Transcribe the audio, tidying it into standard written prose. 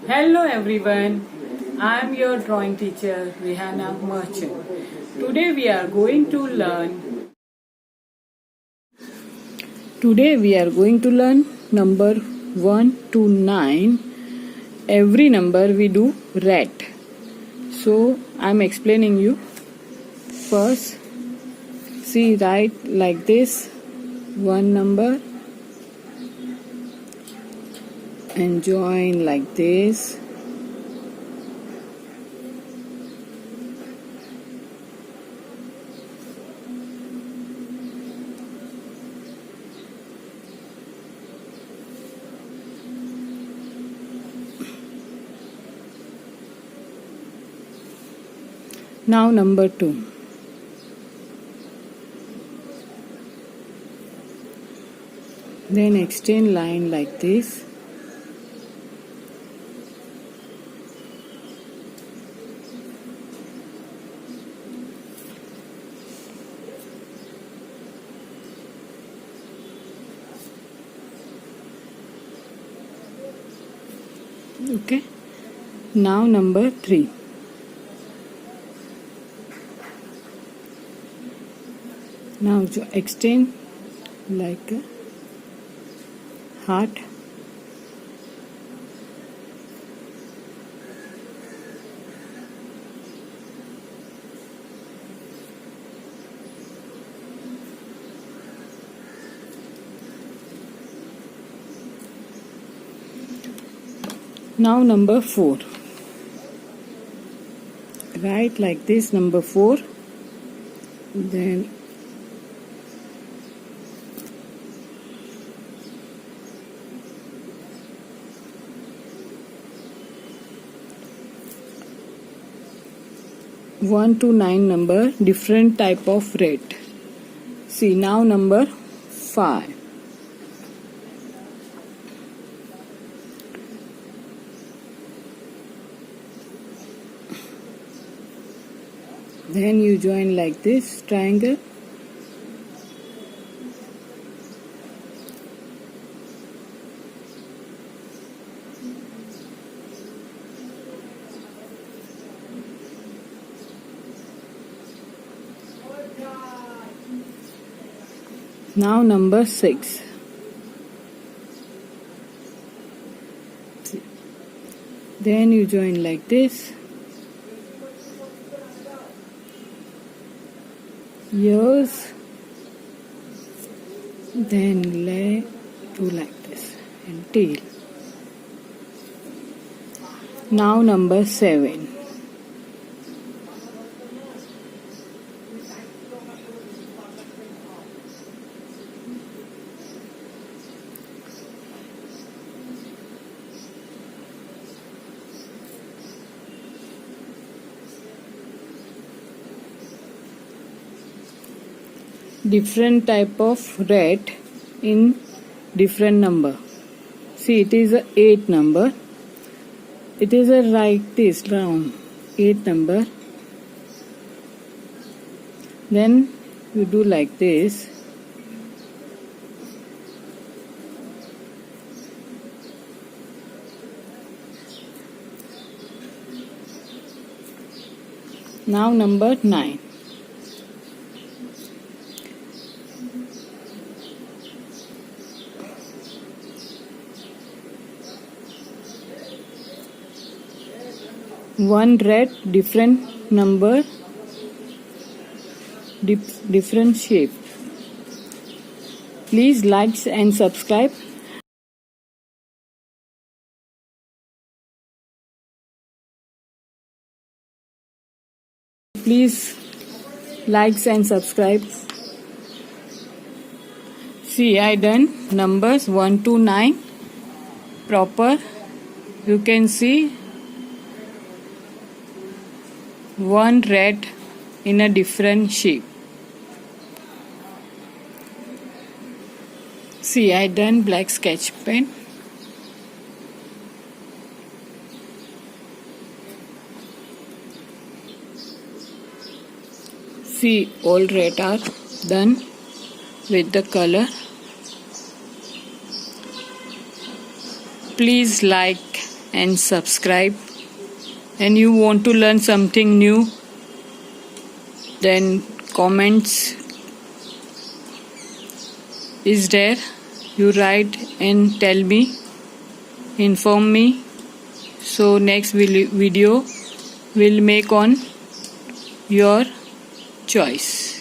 Hello everyone, I am your drawing teacher Rihanna Merchant. Today we are going to learn number 1 to 9. Every number we do red. So I am explaining you. First, see, write like this one number and join like this. Now number 2. Then extend line like this. Okay. Now number 3. Now extend like a heart. Now number 4. Write like this number 4. Then one to 9 number, different type of red. See, now number 5. Then you join like this triangle. Now number 6. Then you join like this. Ears. Then leg to like this and tail. Now number 7. Different type of red in different number. See, it is a 8 number. It is a like this round 8 number. Then you do like this. Now number 9. One red, different number, different shape. Please like and subscribe. Please like and subscribe. See, I done numbers 1 to 9 proper. You can see one red in a different shape. See, I done black sketch pen. See, all red are done with the color. Please like and subscribe. And you want to learn something new, then comments is there. You write and tell me, inform me. So next video will make on your choice.